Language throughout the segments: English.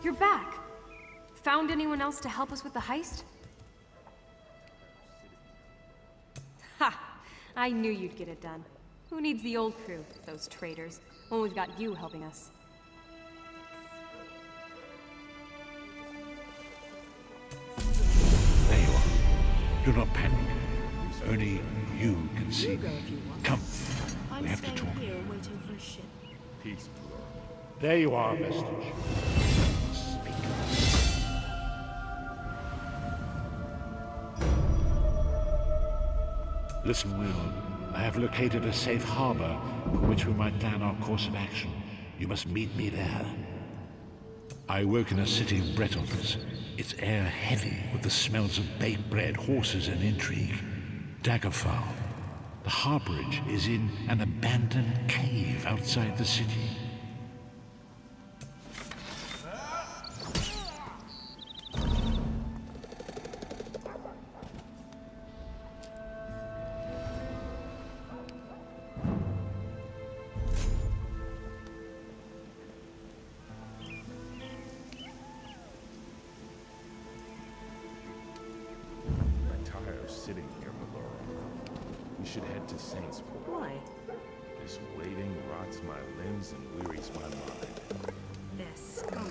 You're back! Found anyone else to help us with the heist? Ha! I knew you'd get it done. Who needs the old crew, those traitors, when we've got you helping us? There you are. Do not panic. Only you can see You go me. if you want. Come. I'm We have to staying talk. here waiting for a ship. Peace, Blur. There you are, Vestige. Speak. Listen well. I have located a safe harbor from which we might plan our course of action. You must meet me there. I work in a city of Bretons. Its air heavy with the smells of baked bread, horses, and intrigue. Daggerfal. The harborage is in an abandoned cave outside the city. I'm tired of sitting here, Malora. We should head to Saintsport. Why? This waiting rots my limbs and wearies my mind. They're scum.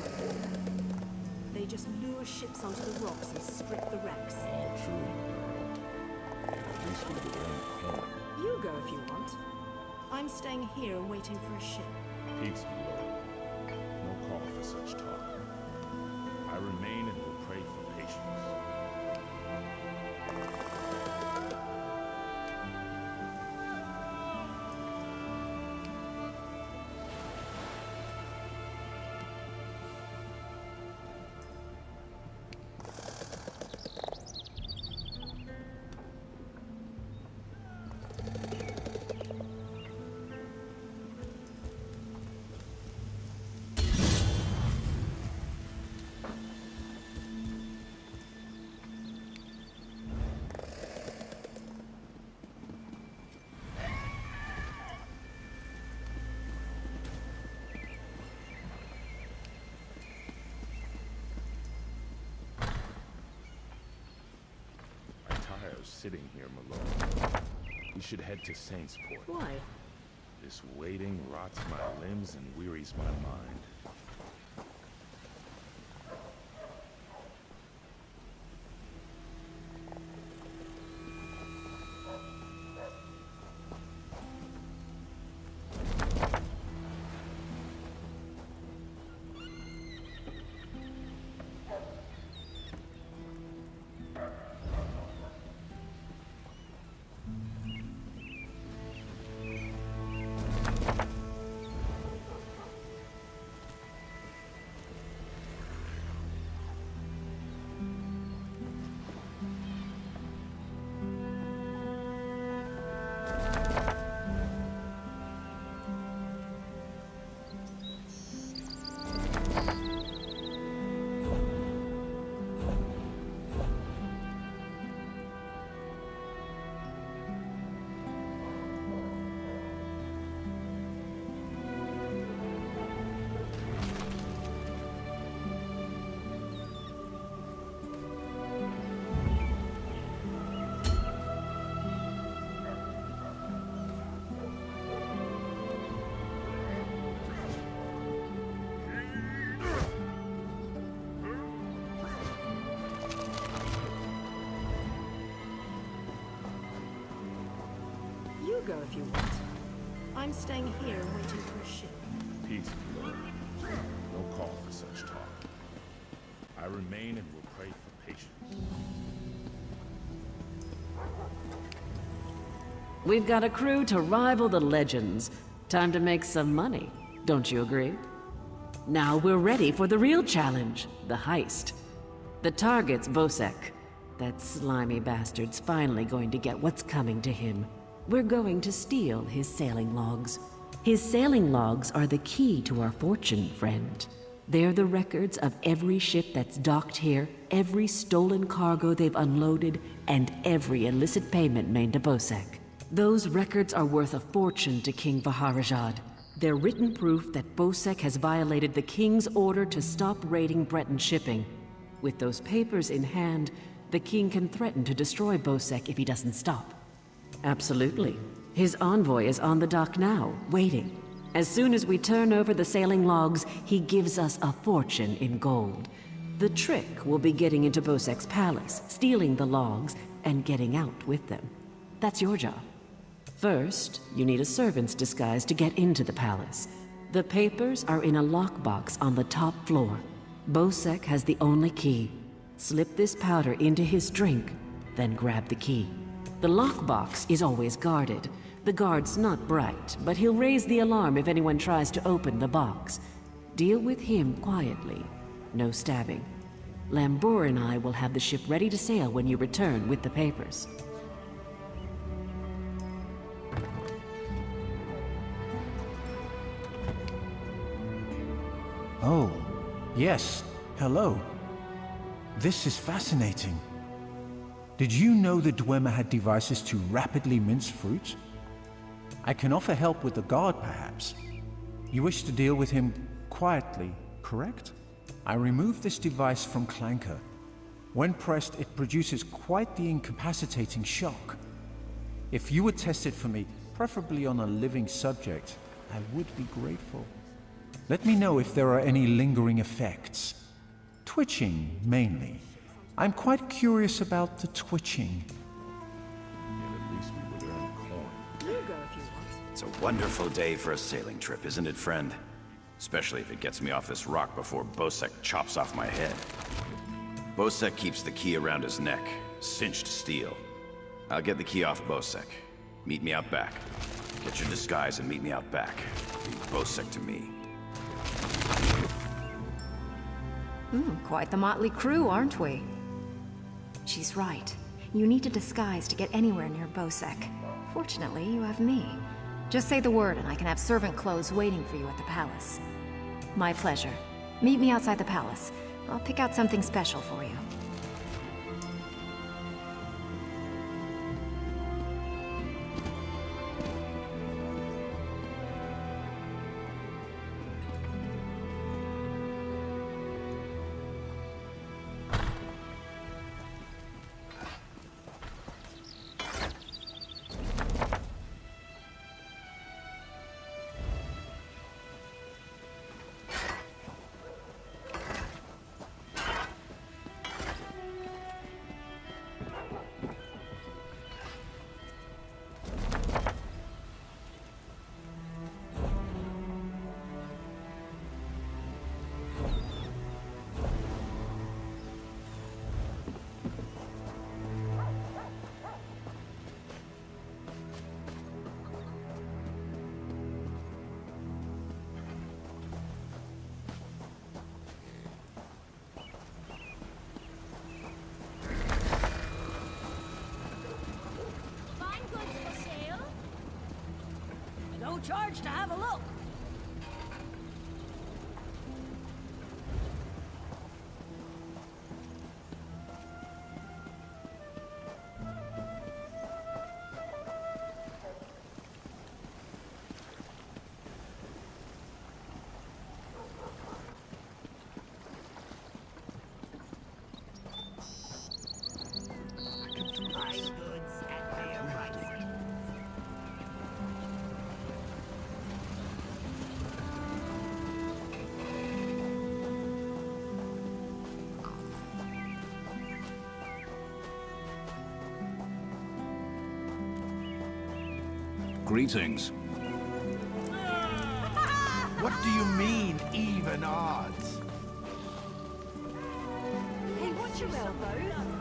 They just lure ships onto the rocks and strip the wrecks. All true, Malora. At least we would learn pain. You go if you want. I'm staying here and waiting for a ship. Peace, Malora. No call for such talk. I remain and will pray for patience. Sitting here, Malone. We should head to Saintsport. Why? This waiting rots my limbs and wearies my mind. You go if you want. I'm staying here and waiting for a ship. Peace, Lord. No call for such talk. I remain and will pray for patience. We've got a crew to rival the legends. Time to make some money, don't you agree? Now we're ready for the real challenge, the heist. The target's Bosek. That slimy bastard's finally going to get what's coming to him. We're going to steal his sailing logs. His sailing logs are the key to our fortune, friend. They're the records of every ship that's docked here, every stolen cargo they've unloaded, and every illicit payment made to Bosek. Those records are worth a fortune to King Vaharajad. They're written proof that Bosek has violated the King's order to stop raiding Breton shipping. With those papers in hand, the King can threaten to destroy Bosek if he doesn't stop. Absolutely. His envoy is on the dock now, waiting. As soon as we turn over the sailing logs, he gives us a fortune in gold. The trick will be getting into Bosek's palace, stealing the logs, and getting out with them. That's your job. First, you need a servant's disguise to get into the palace. The papers are in a lockbox on the top floor. Bosek has the only key. Slip this powder into his drink, then grab the key. The lockbox is always guarded. The guard's not bright, but he'll raise the alarm if anyone tries to open the box. Deal with him quietly. No stabbing. Lambour and I will have the ship ready to sail when you return with the papers. Oh, yes. Hello. This is fascinating. Did you know the Dwemer had devices to rapidly mince fruit? I can offer help with the guard, perhaps. You wish to deal with him quietly, correct? I removed this device from Clanker. When pressed, it produces quite the incapacitating shock. If you would test it for me, preferably on a living subject, I would be grateful. Let me know if there are any lingering effects. Twitching, mainly. I'm quite curious about the twitching. And at least we would earn coin. You go if you want. It's a wonderful day for a sailing trip, isn't it, friend? Especially if it gets me off this rock before Bosek chops off my head. Bosek keeps the key around his neck, cinched steel. I'll get the key off Bosek. Meet me out back. Get your disguise and meet me out back. Leave Bosek to me. Quite the motley crew, aren't we? She's right. You need a disguise to get anywhere near Bosek. Fortunately, you have me. Just say the word and I can have servant clothes waiting for you at the palace. My pleasure. Meet me outside the palace. I'll pick out something special for you. No charge to have a look. Greetings. What do you mean, even odds? Hey, watch your elbows.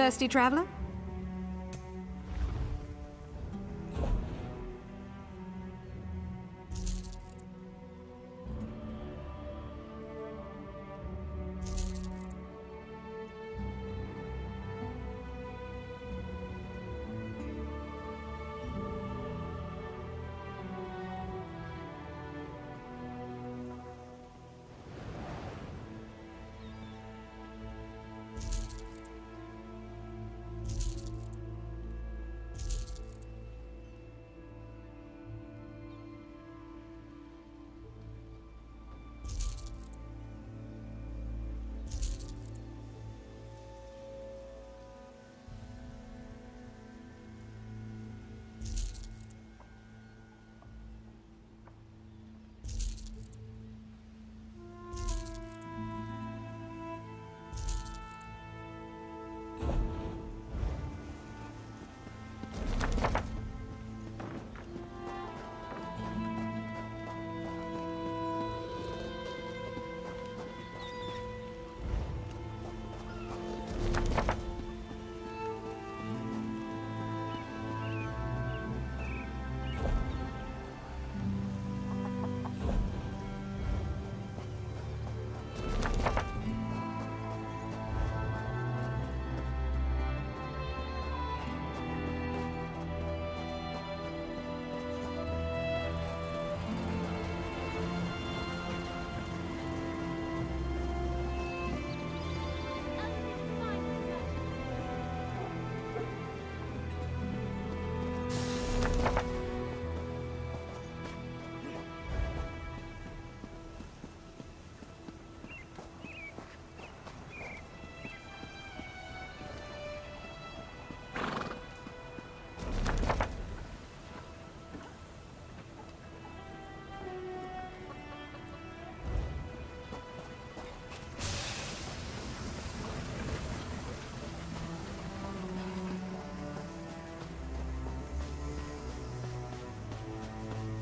Thirsty traveler?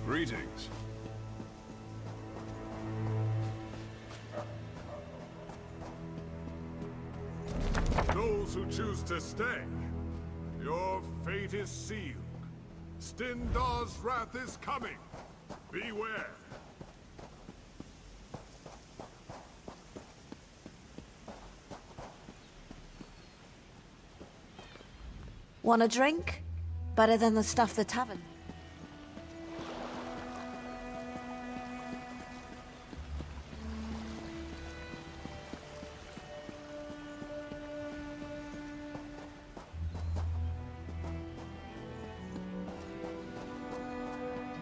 Greetings. Those who choose to stay, your fate is sealed. Styndar's wrath is coming. Beware. Want a drink? Better than the stuff the tavern.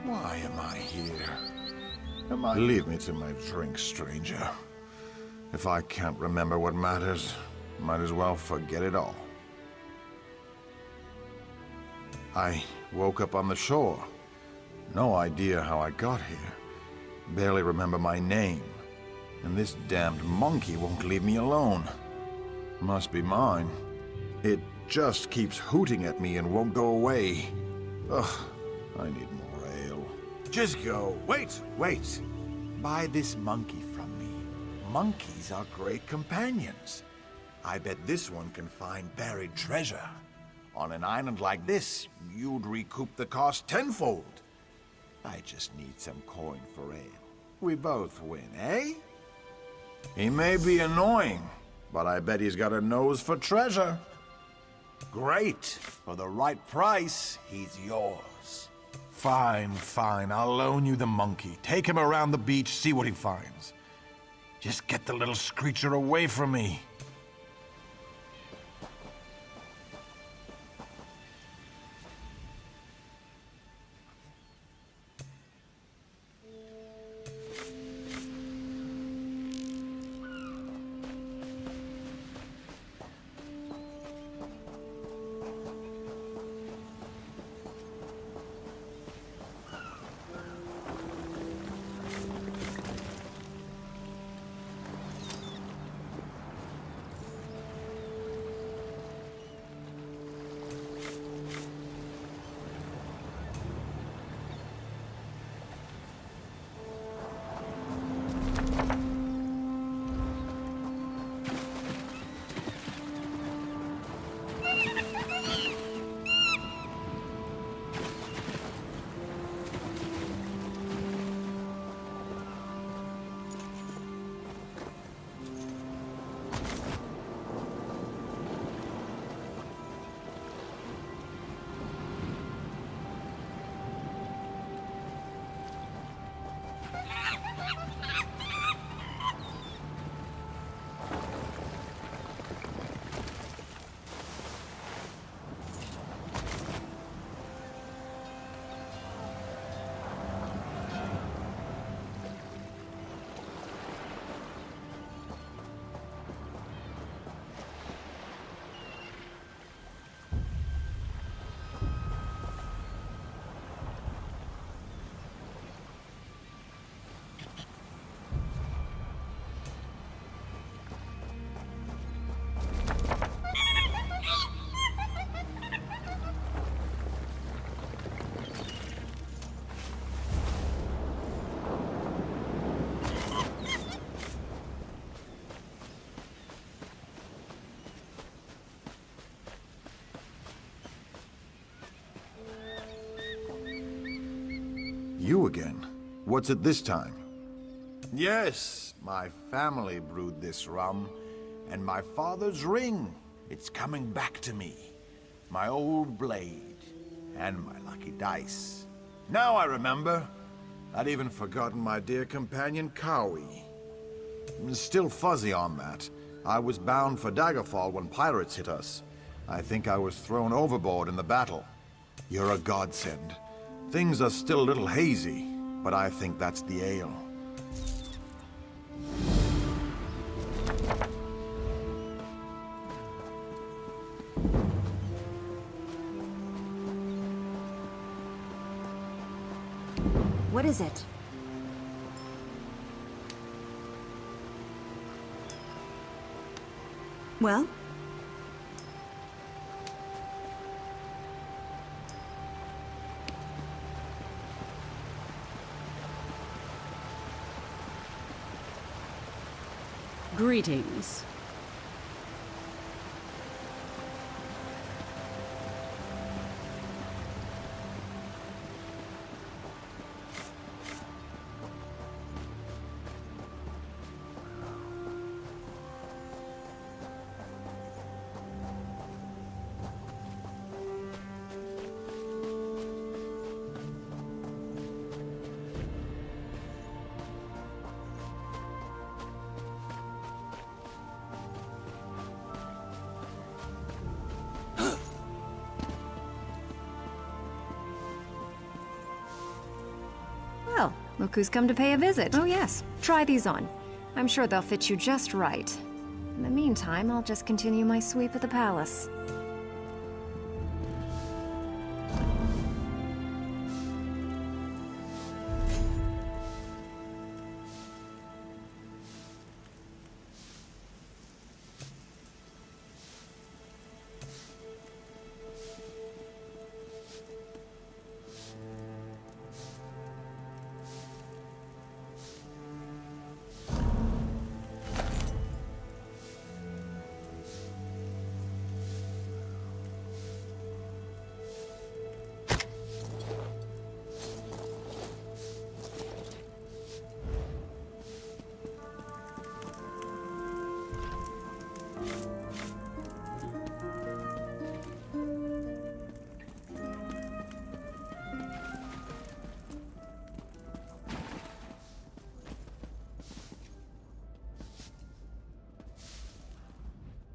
Why am I here? Leave me to my drink, stranger. If I can't remember what matters, might as well forget it all. I woke up on the shore. No idea how I got here. Barely remember my name. And this damned monkey won't leave me alone. Must be mine. It just keeps hooting at me and won't go away. Ugh, I need more ale. Just go. Wait. Buy this monkey from me. Monkeys are great companions. I bet this one can find buried treasure. On an island like this, you'd recoup the cost tenfold. I just need some coin for ale. We both win, eh? He may be annoying, but I bet he's got a nose for treasure. Great. For the right price, he's yours. Fine. I'll loan you the monkey. Take him around the beach, see what he finds. Just get the little screecher away from me. You again? What's it this time? Yes, my family brewed this rum, and my father's ring. It's coming back to me. My old blade, and my lucky dice. Now I remember. I'd even forgotten my dear companion, Cowie. Still fuzzy on that. I was bound for Daggerfall when pirates hit us. I think I was thrown overboard in the battle. You're a godsend. Things are still a little hazy, but I think that's the ale. What is it? Well? Greetings. Well, look who's come to pay a visit. Oh yes, try these on. I'm sure they'll fit you just right. In the meantime, I'll just continue my sweep of the palace.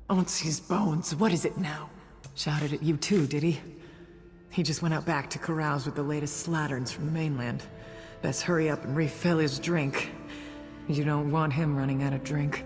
Onsi's bones, what is it now? Shouted at you too, did he? He just went out back to carouse with the latest slatterns from the mainland. Best hurry up and refill his drink. You don't want him running out of drink.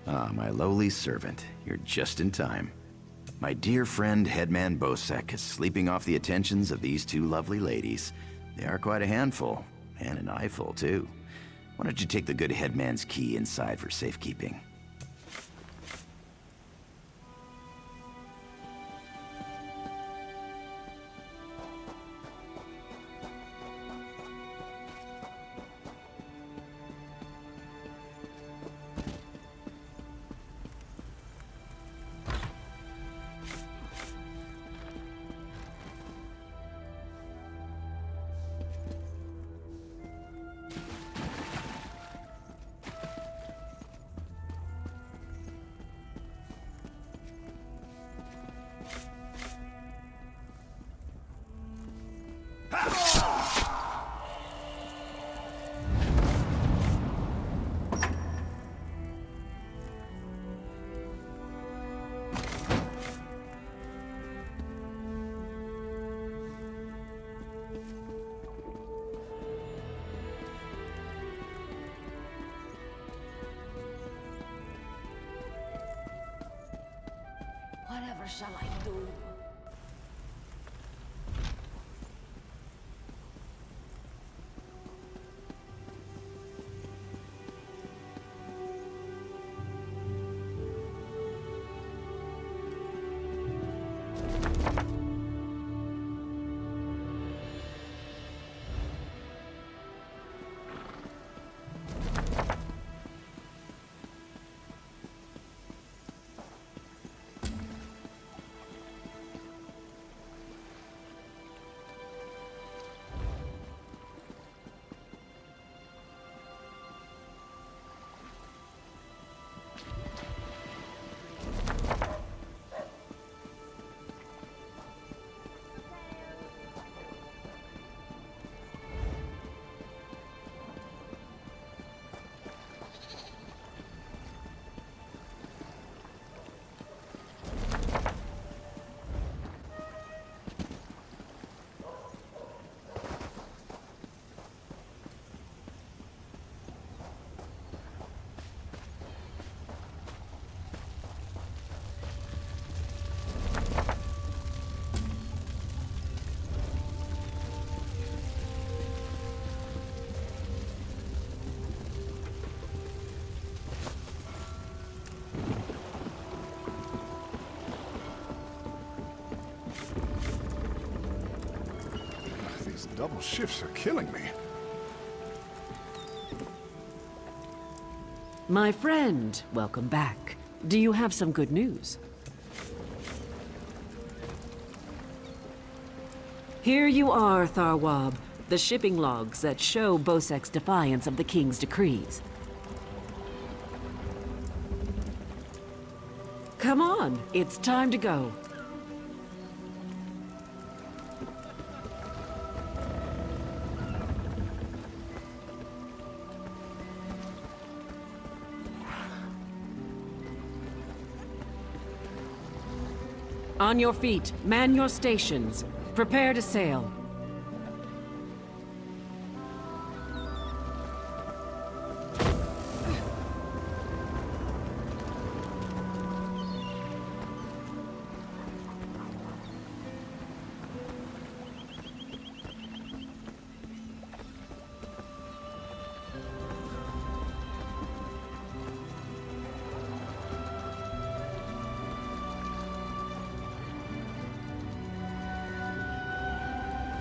Ah, my lowly servant. You're just in time. My dear friend, Headman Bosek, is sleeping off the attentions of these two lovely ladies. They are quite a handful, and an eyeful, too. Why don't you take the good Headman's key inside for safekeeping? Whatever shall I do? Double shifts are killing me. My friend, welcome back. Do you have some good news? Here you are, Tharwab. The shipping logs that show Bosek's defiance of the King's decrees. Come on, it's time to go. On your feet, man your stations. Prepare to sail.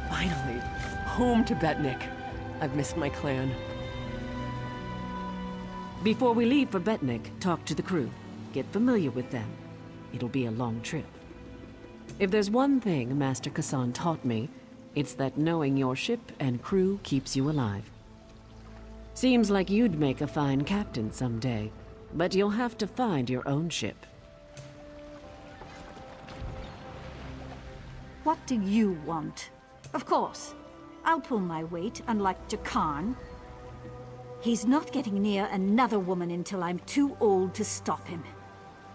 Finally, home to Betnik. I've missed my clan. Before we leave for Betnik, talk to the crew. Get familiar with them. It'll be a long trip. If there's one thing Master Kassan taught me, it's that knowing your ship and crew keeps you alive. Seems like you'd make a fine captain someday, but you'll have to find your own ship. What do you want? Of course, I'll pull my weight, unlike Jakarn. He's not getting near another woman until I'm too old to stop him.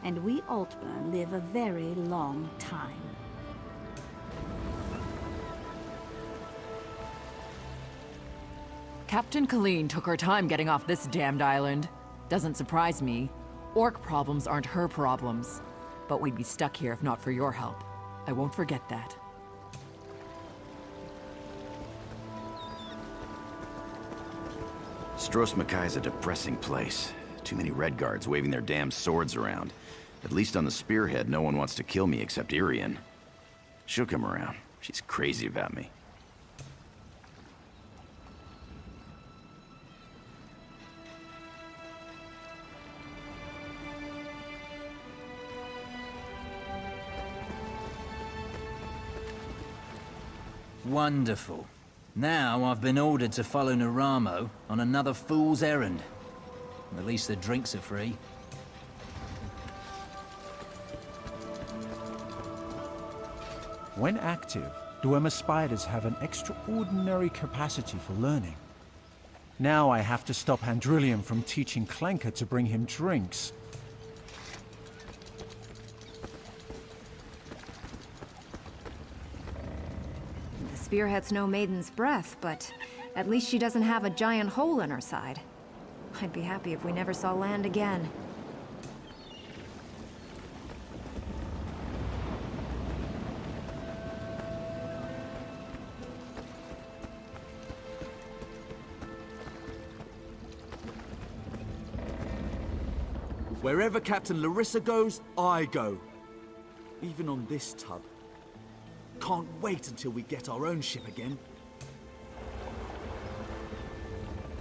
And we Altmer live a very long time. Captain Colleen took her time getting off this damned island. Doesn't surprise me. Orc problems aren't her problems. But we'd be stuck here if not for your help. I won't forget that. Stros Makai's a depressing place. Too many red guards waving their damn swords around. At least on the spearhead, no one wants to kill me except Irian. She'll come around. She's crazy about me. Wonderful. Now I've been ordered to follow Naramo on another fool's errand. At least the drinks are free. When active, Dwemer spiders have an extraordinary capacity for learning. Now I have to stop Handrillium from teaching Clanker to bring him drinks. The spearhead's no maiden's breath, but at least she doesn't have a giant hole in her side. I'd be happy if we never saw land again. Wherever Captain Larissa goes, I go. Even on this tub. Can't wait until we get our own ship again.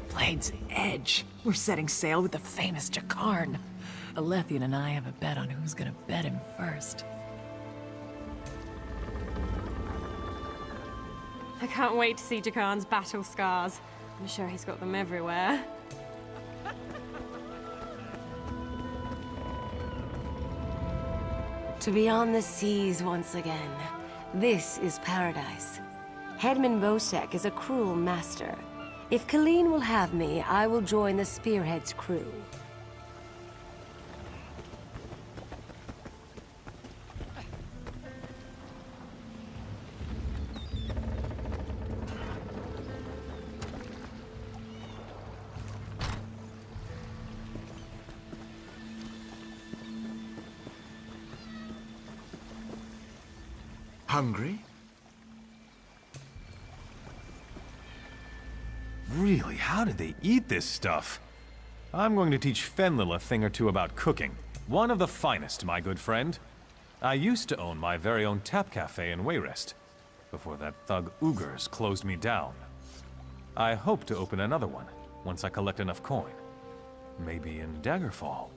Blade's Edge. We're setting sail with the famous Jakarn. Alethian and I have a bet on who's gonna bet him first. I can't wait to see Jakarn's battle scars. I'm sure he's got them everywhere. To be on the seas once again. This is paradise. Headman Bosek is a cruel master. If Colleen will have me, I will join the Spearhead's crew. Hungry? Really, how did they eat this stuff? I'm going to teach Fenlil a thing or two about cooking. One of the finest, my good friend. I used to own my very own tap cafe in Wayrest, before that thug Ugers closed me down. I hope to open another one, once I collect enough coin. Maybe in Daggerfall.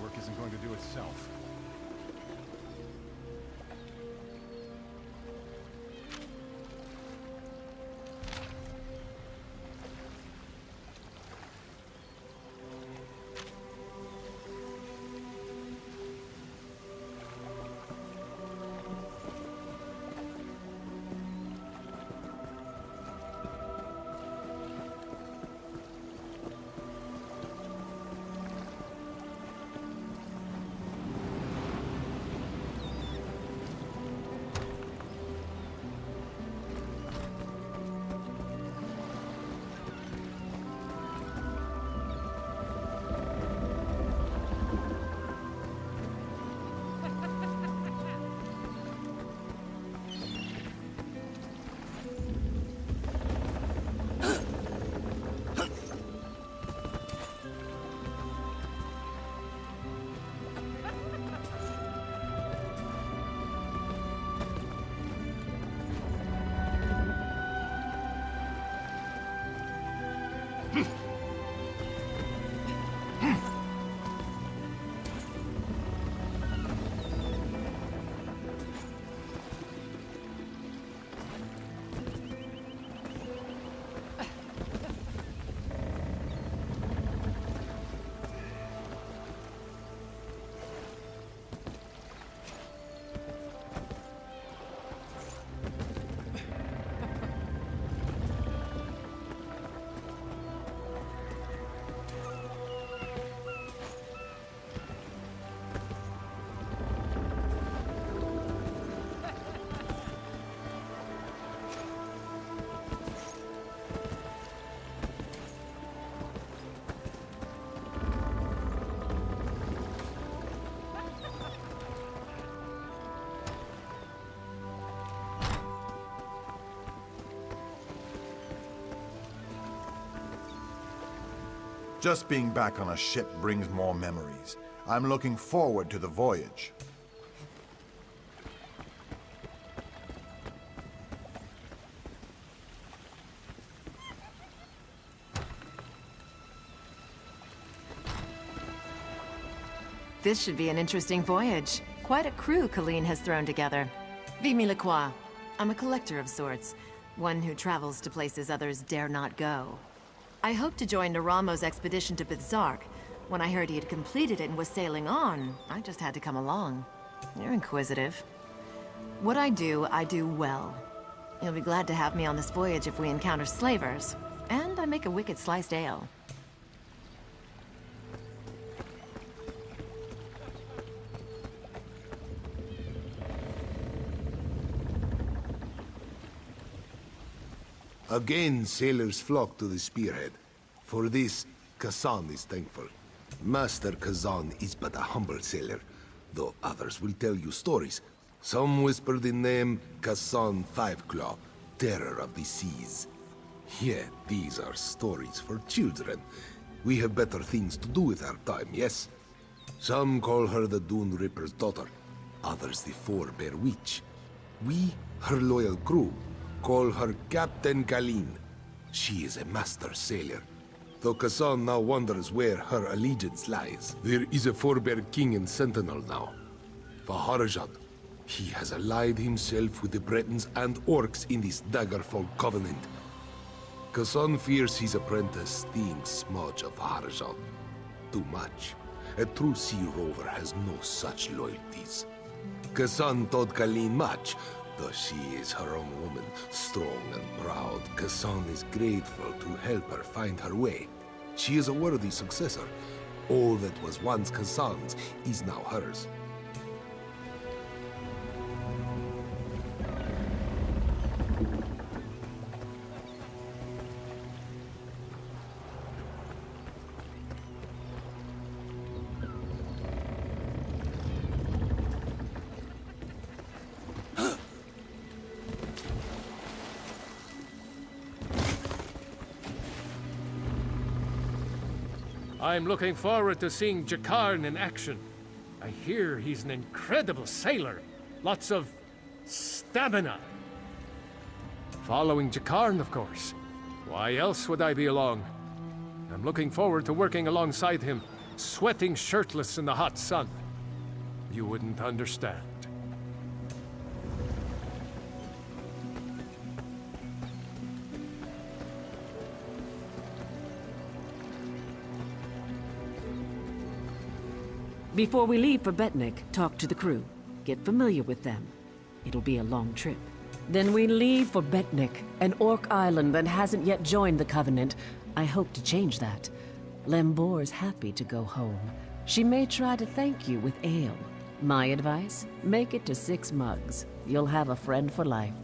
Work isn't going to do itself. Just being back on a ship brings more memories. I'm looking forward to the voyage. This should be an interesting voyage. Quite a crew Colleen has thrown together. Vive me la croix. I'm a collector of sorts. One who travels to places others dare not go. I hoped to join Naramo's expedition to Bizark. When I heard he had completed it and was sailing on, I just had to come along. You're inquisitive. What I do well. You'll be glad to have me on this voyage if we encounter slavers. And I make a wicked sliced ale. Again, sailors flock to the Spearhead. For this, Kazan is thankful. Master Kazan is but a humble sailor, though others will tell you stories. Some whisper the name Kazan Fiveclaw, terror of the seas. Yet these are stories for children. We have better things to do with our time, yes? Some call her the Dune Ripper's daughter, others the Forebear Witch. We, her loyal crew, call her Captain Kalin. She is a master sailor, though Kazan now wonders where her allegiance lies. There is a Forebear King and Sentinel now, Vaharajad. He has allied himself with the Bretons and Orcs in this Daggerfal Covenant. Kazan fears his apprentice thinks much of Vaharajad. Too much. A true sea rover has no such loyalties. Kazan taught Kalin much, though she is her own woman, strong and proud. Kazan is grateful to help her find her way. She is a worthy successor. All that was once Kazan's is now hers. I'm looking forward to seeing Jakarn in action. I hear he's an incredible sailor. Lots of stamina. Following Jakarn, of course. Why else would I be along? I'm looking forward to working alongside him, sweating shirtless in the hot sun. You wouldn't understand. Before we leave for Betnik, talk to the crew. Get familiar with them. It'll be a long trip. Then we leave for Betnik, an orc island that hasn't yet joined the Covenant. I hope to change that. Lembor's happy to go home. She may try to thank you with ale. My advice? Make it to 6 mugs. You'll have a friend for life.